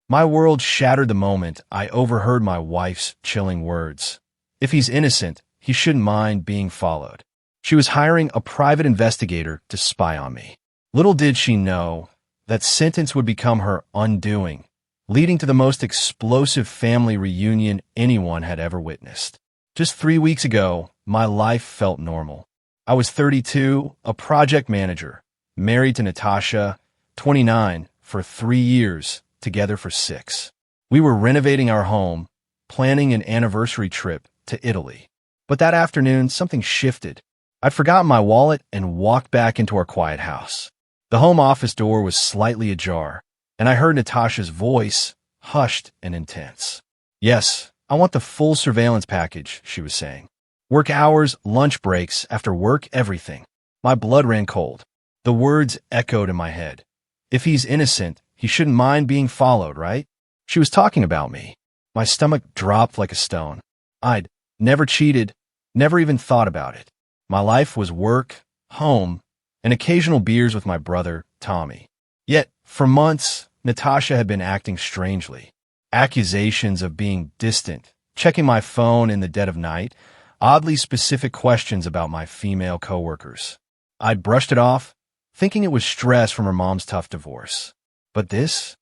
My world shattered the moment I overheard my wife's chilling words. If he's innocent, he shouldn't mind being followed. She was hiring a private investigator to spy on me. Little did she know that sentence would become her undoing, leading to the most explosive family reunion anyone had ever witnessed. Just 3 weeks ago, my life felt normal. I was 32, a project manager, married to Natasha, 29, for 3 years, together for 6. We were renovating our home, planning an anniversary trip to Italy. But that afternoon, something shifted. I'd forgotten my wallet and walked back into our quiet house. The home office door was slightly ajar, and I heard Natasha's voice, hushed and intense. "Yes, I want the full surveillance package," she was saying. "Work hours, lunch breaks, after work, everything." My blood ran cold. The words echoed in my head. If he's innocent, he shouldn't mind being followed, right? She was talking about me. My stomach dropped like a stone. I'd never cheated, never even thought about it. My life was work, home, and occasional beers with my brother, Tommy. Yet, for months, Natasha had been acting strangely. Accusations of being distant, checking my phone in the dead of night, oddly specific questions about my female coworkers. I'd brushed it off, thinking it was stress from her mom's tough divorce. But this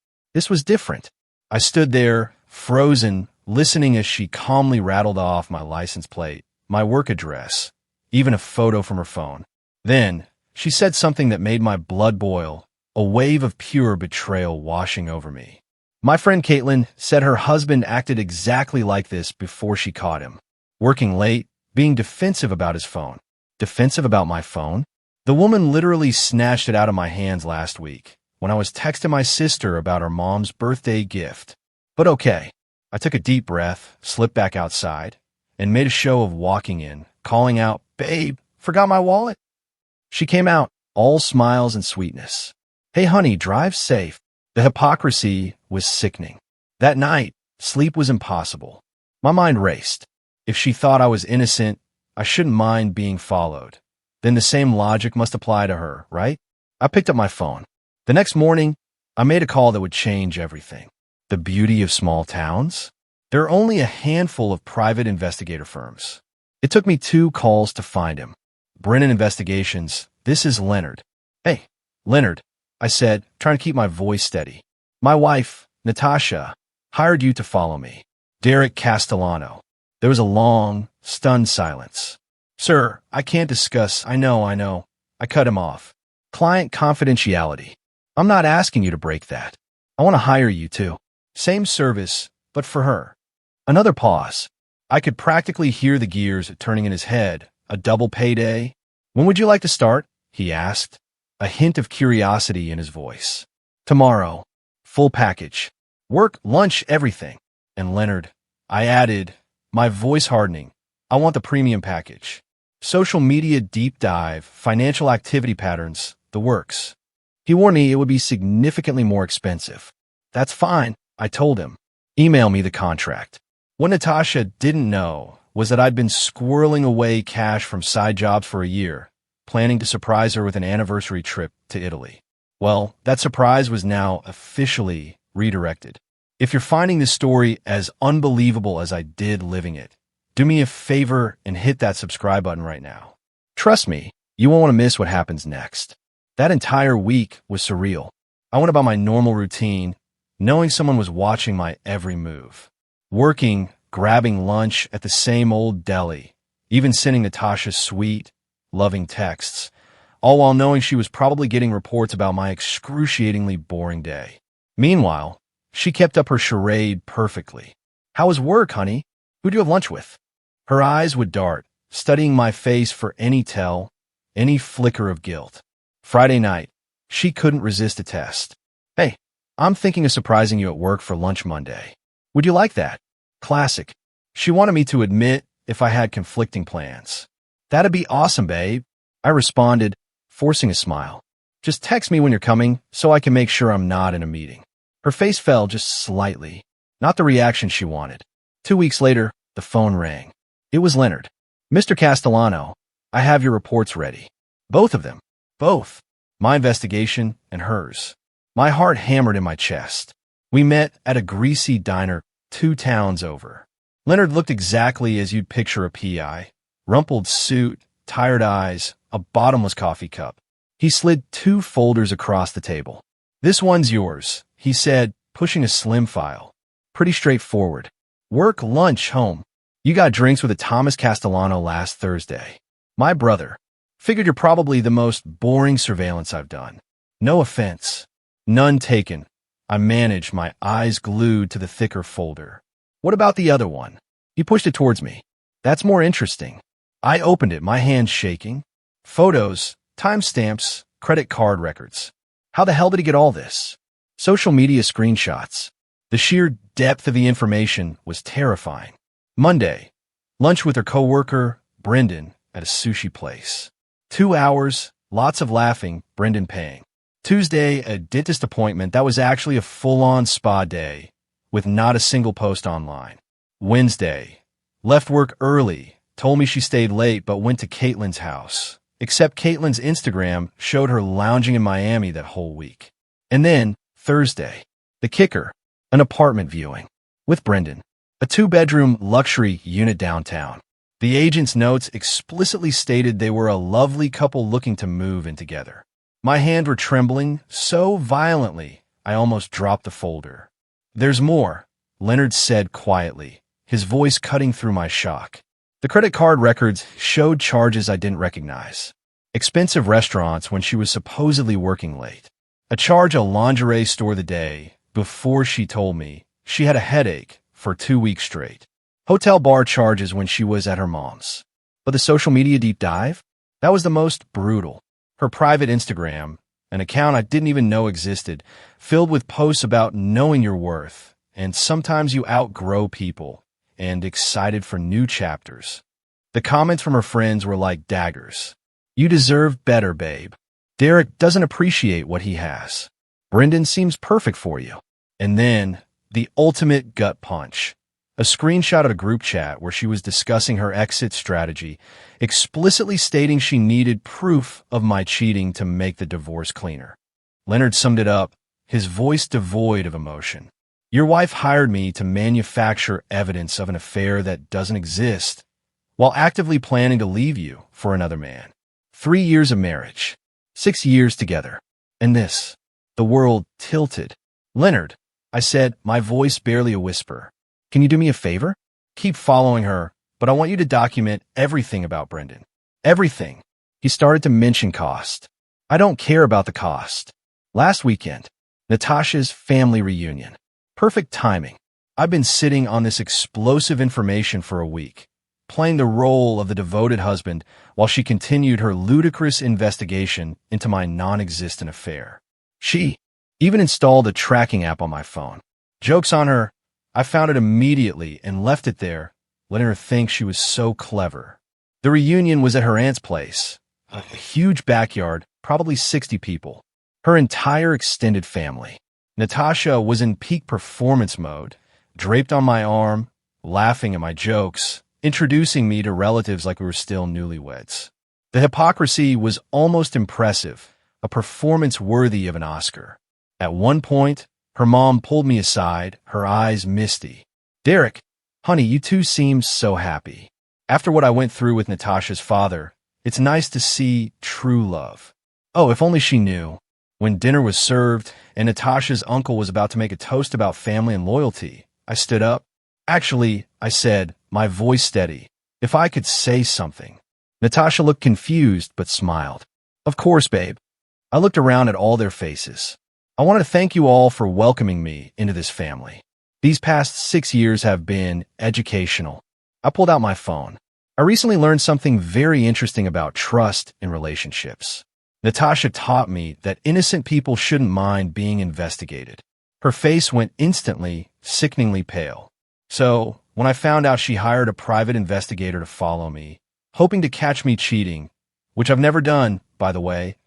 was different. I stood there, frozen, listening as she calmly rattled off my license plate, my work address, even a photo from her phone. Then, she said something that made my blood boil, a wave of pure betrayal washing over me. My friend Caitlin said her husband acted exactly like this before she caught him. Working late, being defensive about his phone. Defensive about my phone? The woman literally snatched it out of my hands last week when I was texting my sister about her mom's birthday gift. But okay, I took a deep breath, slipped back outside, and made a show of walking in, calling out, "Babe, forgot my wallet?" She came out, all smiles and sweetness. "Hey honey, drive safe." The hypocrisy was sickening. That night, sleep was impossible. My mind raced. If she thought I was innocent, I shouldn't mind being followed. Then the same logic must apply to her, right? I picked up my phone. The next morning, I made a call that would change everything. The beauty of small towns? There are only a handful of private investigator firms. It took me 2 calls to find him. "Brennan Investigations, this is Leonard." "Hey, Leonard," I said, trying to keep my voice steady. "My wife, Natasha, hired you to follow me." Derek Castellano. There was a long, stunned silence. "Sir, I can't discuss." I know. I cut him off. "Client confidentiality. I'm not asking you to break that. I want to hire you too. Same service, but for her." Another pause. I could practically hear the gears turning in his head. A double payday? "When would you like to start?" he asked, a hint of curiosity in his voice. "Tomorrow. Full package. Work, lunch, everything." "And Leonard," I added, my voice hardening, "I want the premium package. Social media deep dive, financial activity patterns, the works." He warned me it would be significantly more expensive. "That's fine," I told him. "Email me the contract." What Natasha didn't know was that I'd been squirreling away cash from side jobs for a year, planning to surprise her with an anniversary trip to Italy. Well, that surprise was now officially redirected. If you're finding this story as unbelievable as I did living it, do me a favor and hit that subscribe button right now. Trust me, you won't want to miss what happens next. That entire week was surreal. I went about my normal routine, knowing someone was watching my every move. Working, grabbing lunch at the same old deli, even sending Natasha sweet, loving texts, all while knowing she was probably getting reports about my excruciatingly boring day. Meanwhile, she kept up her charade perfectly. "How was work, honey? Who'd you have lunch with?" Her eyes would dart, studying my face for any tell, any flicker of guilt. Friday night, she couldn't resist a test. "Hey, I'm thinking of surprising you at work for lunch Monday. Would you like that?" Classic. She wanted me to admit if I had conflicting plans. "That'd be awesome, babe," I responded, forcing a smile. "Just text me when you're coming so I can make sure I'm not in a meeting." Her face fell just slightly, not the reaction she wanted. 2 weeks later, the phone rang. It was Leonard. "Mr. Castellano, I have your reports ready." Both of them. Both. My investigation and hers. My heart hammered in my chest. We met at a greasy diner 2 towns over. Leonard looked exactly as you'd picture a PI. Rumpled suit, tired eyes, a bottomless coffee cup. He slid 2 folders across the table. "This one's yours," he said, pushing a slim file. "Pretty straightforward. Work, lunch, home. You got drinks with a Thomas Castellano last Thursday. My brother. Figured you're probably the most boring surveillance I've done. No offense. None taken." I managed, my eyes glued to the thicker folder. "What about the other one?" He pushed it towards me. "That's more interesting." I opened it, my hands shaking. Photos, timestamps, credit card records. How the hell did he get all this? Social media screenshots. The sheer depth of the information was terrifying. Monday, lunch with her coworker, Brendan, at a sushi place. 2 hours, lots of laughing, Brendan paying. Tuesday, a dentist appointment that was actually a full-on spa day, with not a single post online. Wednesday, left work early, told me she stayed late but went to Caitlin's house. Except Caitlin's Instagram showed her lounging in Miami that whole week. And then, Thursday, the kicker, an apartment viewing. With Brendan. A 2-bedroom luxury unit downtown. The agent's notes explicitly stated they were a lovely couple looking to move in together. My hands were trembling so violently, I almost dropped the folder. "There's more," Leonard said quietly, his voice cutting through my shock. The credit card records showed charges I didn't recognize. Expensive restaurants when she was supposedly working late. A charge at a lingerie store the day before she told me she had a headache for 2 weeks straight. Hotel bar charges when she was at her mom's. But the social media deep dive? That was the most brutal. Her private Instagram, an account I didn't even know existed, filled with posts about knowing your worth, and sometimes you outgrow people, and excited for new chapters. The comments from her friends were like daggers. "You deserve better, babe. Derek doesn't appreciate what he has. Brendan seems perfect for you." And then, the ultimate gut punch. A screenshot of a group chat where she was discussing her exit strategy, explicitly stating she needed proof of my cheating to make the divorce cleaner. Leonard summed it up, his voice devoid of emotion. "Your wife hired me to manufacture evidence of an affair that doesn't exist, while actively planning to leave you for another man. 3 years of marriage. 6 years together. And this." The world tilted. "Leonard," I said, my voice barely a whisper. "Can you do me a favor? Keep following her, but I want you to document everything about Brendan. Everything." He started to mention cost. "I don't care about the cost. Last weekend, Natasha's family reunion. Perfect timing. I've been sitting on this explosive information for a week, playing the role of the devoted husband while she continued her ludicrous investigation into my non-existent affair. She even installed a tracking app on my phone. Joke's on her. I found it immediately and left it there, letting her think she was so clever. The reunion was at her aunt's place, a huge backyard, probably 60 people. Her entire extended family. Natasha was in peak performance mode, draped on my arm, laughing at my jokes, introducing me to relatives like we were still newlyweds. The hypocrisy was almost impressive, a performance worthy of an Oscar. At one point, her mom pulled me aside, her eyes misty. "Derek, honey, you two seem so happy. After what I went through with Natasha's father, it's nice to see true love." Oh, if only she knew. When dinner was served and Natasha's uncle was about to make a toast about family and loyalty, I stood up. "Actually," I said, my voice steady, "if I could say something." Natasha looked confused but smiled. "Of course, babe." I looked around at all their faces. "I want to thank you all for welcoming me into this family. These past 6 years have been educational." I pulled out my phone. I recently learned something very interesting about trust in relationships. Natasha taught me that innocent people shouldn't mind being investigated. Her face went instantly, sickeningly pale. So, when I found out she hired a private investigator to follow me, hoping to catch me cheating, which I've never done, by the way,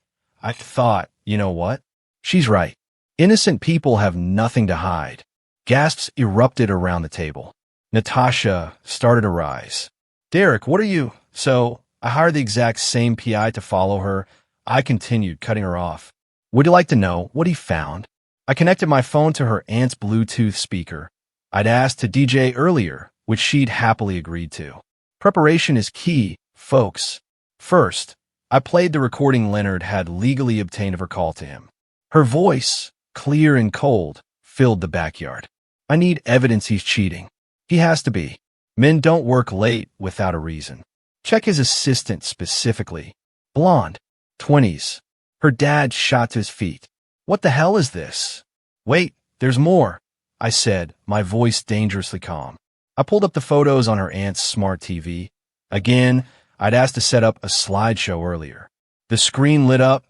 I thought, you know what? She's right. Innocent people have nothing to hide. Gasps erupted around the table. Natasha started to rise. "Derek, what are you—" So, I hired the exact same PI to follow her. I continued, cutting her off. "Would you like to know what he found?" I connected my phone to her aunt's Bluetooth speaker. I'd asked to DJ earlier, which she'd happily agreed to. Preparation is key, folks. First, I played the recording Leonard had legally obtained of her call to him. Her voice, clear and cold, filled the backyard. I need evidence he's cheating. He has to be. Men don't work late without a reason. Check his assistant specifically. Blonde, 20s. Her dad shot to his feet. What the hell is this? Wait, there's more, I said, my voice dangerously calm. I pulled up the photos on her aunt's smart TV. Again, I'd asked to set up a slideshow earlier. The screen lit up.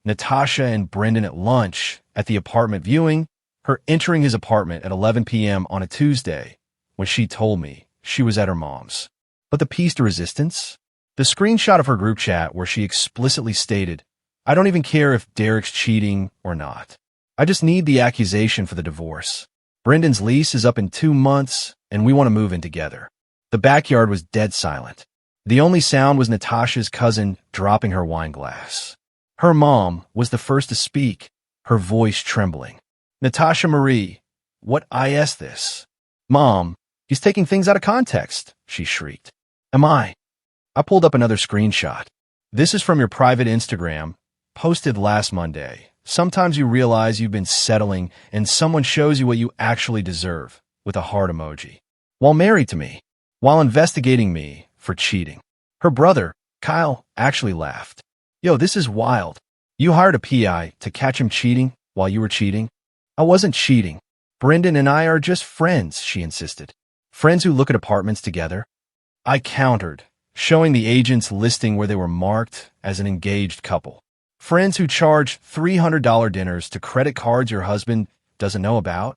Natasha and Brendan at lunch, at the apartment viewing, her entering his apartment at 11 p.m. on a Tuesday, when she told me she was at her mom's. But the piece de resistance? The screenshot of her group chat where she explicitly stated, I don't even care if Derek's cheating or not. I just need the accusation for the divorce. Brendan's lease is up in 2 months, and we want to move in together. The backyard was dead silent. The only sound was Natasha's cousin dropping her wine glass. Her mom was the first to speak, her voice trembling. Natasha Marie, what is this? Mom, he's taking things out of context, she shrieked. Am I? I pulled up another screenshot. This is from your private Instagram, posted last Monday. Sometimes you realize you've been settling and someone shows you what you actually deserve, with a heart emoji. While married to me, while investigating me for cheating. Her brother, Kyle, actually laughed. Yo, this is wild. You hired a PI to catch him cheating while you were cheating? I wasn't cheating. Brendan and I are just friends, she insisted. Friends who look at apartments together? I countered, showing the agent's listing where they were marked as an engaged couple. Friends who charge $300 dinners to credit cards your husband doesn't know about?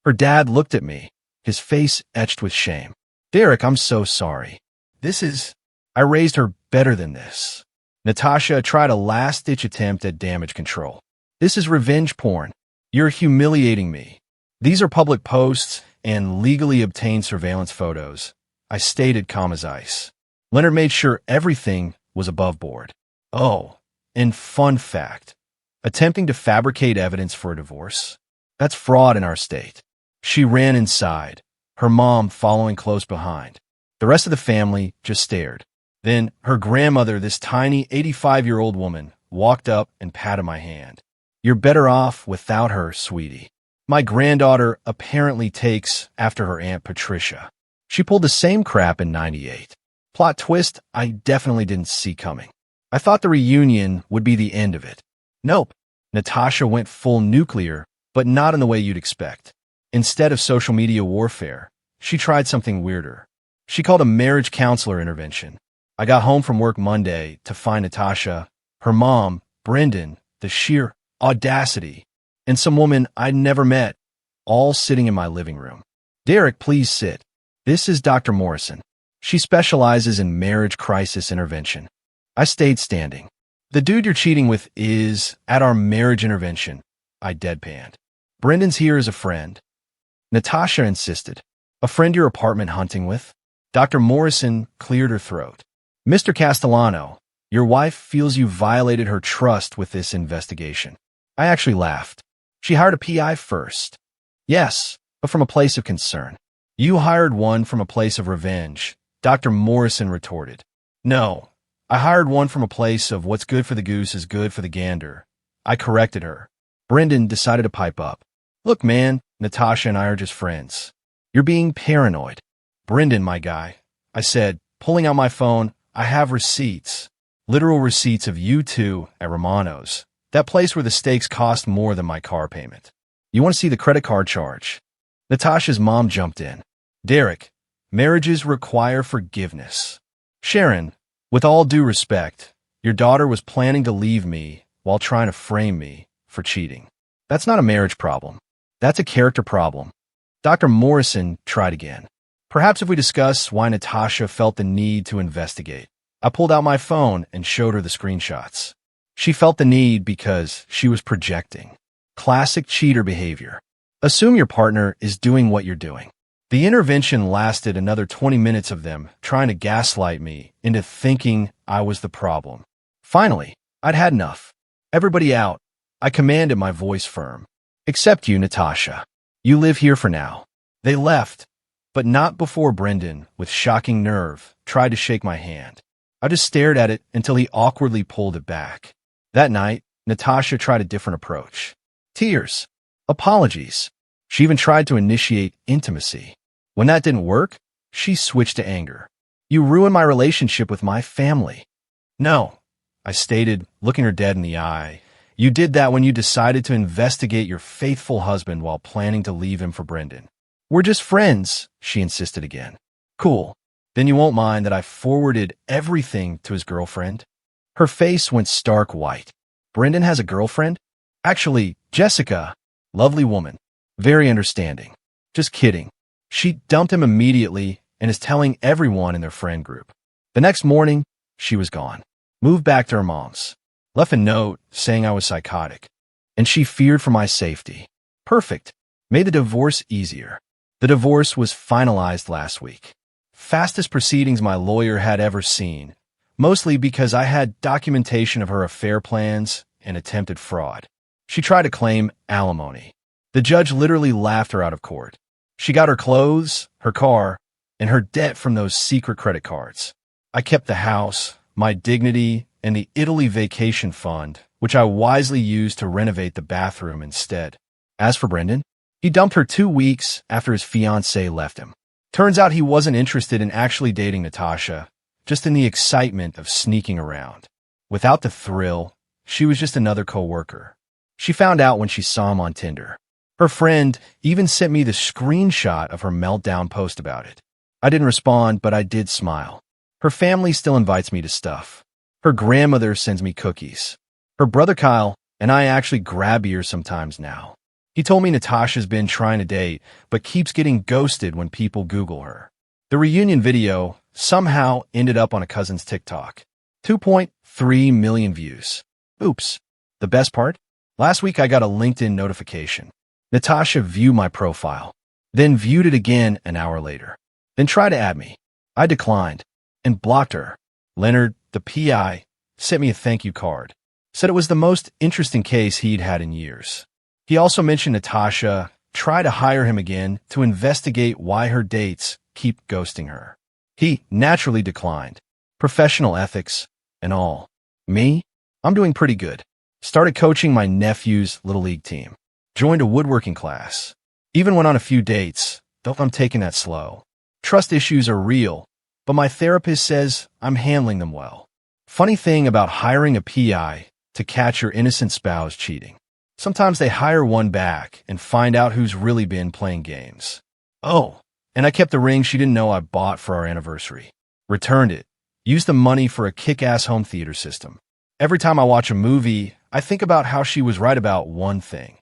Her dad looked at me, his face etched with shame. Derek, I'm so sorry. I raised her better than this. Natasha tried a last-ditch attempt at damage control. This is revenge porn. You're humiliating me. These are public posts and legally obtained surveillance photos. I stated calm as ice. Leonard made sure everything was above board. Oh, and fun fact, attempting to fabricate evidence for a divorce? That's fraud in our state. She ran inside, her mom following close behind. The rest of the family just stared. Then her grandmother, this tiny 85-year-old woman, walked up and patted my hand. You're better off without her, sweetie. My granddaughter apparently takes after her Aunt Patricia. She pulled the same crap in '98. Plot twist I definitely didn't see coming. I thought the reunion would be the end of it. Nope. Natasha went full nuclear, but not in the way you'd expect. Instead of social media warfare, she tried something weirder. She called a marriage counselor intervention. I got home from work Monday to find Natasha, her mom, Brendan, the sheer audacity, and some woman I'd never met, all sitting in my living room. Derek, please sit. This is Dr. Morrison. She specializes in marriage crisis intervention. I stayed standing. The dude you're cheating with is at our marriage intervention, I deadpanned. Brendan's here as a friend. Natasha insisted. A friend you're apartment hunting with? Dr. Morrison cleared her throat. Mr. Castellano, your wife feels you violated her trust with this investigation. I actually laughed. She hired a PI first. Yes, but from a place of concern. You hired one from a place of revenge, Dr. Morrison retorted. No, I hired one from a place of what's good for the goose is good for the gander. I corrected her. Brendan decided to pipe up. Look, man, Natasha and I are just friends. You're being paranoid. Brendan, my guy, I said, pulling out my phone. I have receipts, literal receipts of you two at Romano's, that place where the steaks cost more than my car payment. You want to see the credit card charge? Natasha's mom jumped in. Derek, marriages require forgiveness. Sharon, with all due respect, your daughter was planning to leave me while trying to frame me for cheating. That's not a marriage problem. That's a character problem. Dr. Morrison tried again. Perhaps if we discuss why Natasha felt the need to investigate. I pulled out my phone and showed her the screenshots. She felt the need because she was projecting. Classic cheater behavior. Assume your partner is doing what you're doing. The intervention lasted another 20 minutes of them trying to gaslight me into thinking I was the problem. Finally, I'd had enough. Everybody out. I commanded, my voice firm. Except you, Natasha. You live here for now. They left, but not before Brendan, with shocking nerve, tried to shake my hand. I just stared at it until he awkwardly pulled it back. That night, Natasha tried a different approach. Tears. Apologies. She even tried to initiate intimacy. When that didn't work, she switched to anger. You ruined my relationship with my family. No, I stated, looking her dead in the eye. You did that when you decided to investigate your faithful husband while planning to leave him for Brendan. We're just friends, she insisted again. Cool. Then you won't mind that I forwarded everything to his girlfriend? Her face went stark white. Brendan has a girlfriend? Actually, Jessica. Lovely woman. Very understanding. Just kidding. She dumped him immediately and is telling everyone in their friend group. The next morning, she was gone. Moved back to her mom's. Left a note saying I was psychotic. And she feared for my safety. Perfect. Made the divorce easier. The divorce was finalized last week. Fastest proceedings my lawyer had ever seen, mostly because I had documentation of her affair plans and attempted fraud. She tried to claim alimony. The judge literally laughed her out of court. She got her clothes, her car, and her debt from those secret credit cards. I kept the house, my dignity, and the Italy vacation fund, which I wisely used to renovate the bathroom instead. As for Brendan, he dumped her 2 weeks after his fiancée left him. Turns out he wasn't interested in actually dating Natasha, just in the excitement of sneaking around. Without the thrill, she was just another coworker. She found out when she saw him on Tinder. Her friend even sent me the screenshot of her meltdown post about it. I didn't respond, but I did smile. Her family still invites me to stuff. Her grandmother sends me cookies. Her brother Kyle and I actually grab beers sometimes now. He told me Natasha's been trying to date, but keeps getting ghosted when people Google her. The reunion video somehow ended up on a cousin's TikTok. 2.3 million views. Oops. The best part? Last week I got a LinkedIn notification. Natasha viewed my profile, then viewed it again an hour later, then tried to add me. I declined and blocked her. Leonard, the PI, sent me a thank you card. Said it was the most interesting case he'd had in years. He also mentioned Natasha tried to hire him again to investigate why her dates keep ghosting her. He naturally declined. Professional ethics and all. Me? I'm doing pretty good. Started coaching my nephew's Little League team. Joined a woodworking class. Even went on a few dates, though I'm taking that slow. Trust issues are real, but my therapist says I'm handling them well. Funny thing about hiring a PI to catch your innocent spouse cheating. Sometimes they hire one back and find out who's really been playing games. Oh, and I kept the ring she didn't know I bought for our anniversary. Returned it. Used the money for a kick-ass home theater system. Every time I watch a movie, I think about how she was right about one thing.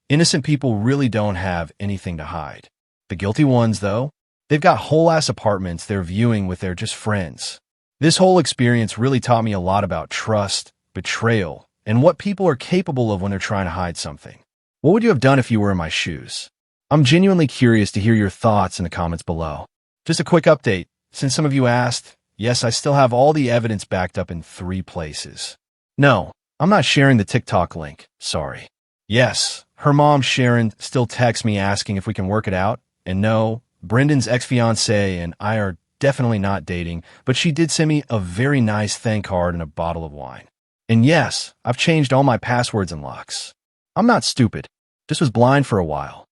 Innocent people really don't have anything to hide. The guilty ones, though, they've got whole-ass apartments they're viewing with their just friends. This whole experience really taught me a lot about trust, betrayal, and what people are capable of when they're trying to hide something. What would you have done if you were in my shoes? I'm genuinely curious to hear your thoughts in the comments below. Just a quick update. Since some of you asked, yes, I still have all the evidence backed up in 3 places. No, I'm not sharing the TikTok link. Sorry. Yes, her mom, Sharon, still texts me asking if we can work it out. And no, Brendan's ex-fiancée and I are definitely not dating, but she did send me a very nice thank card and a bottle of wine. And yes, I've changed all my passwords and locks. I'm not stupid. Just was blind for a while.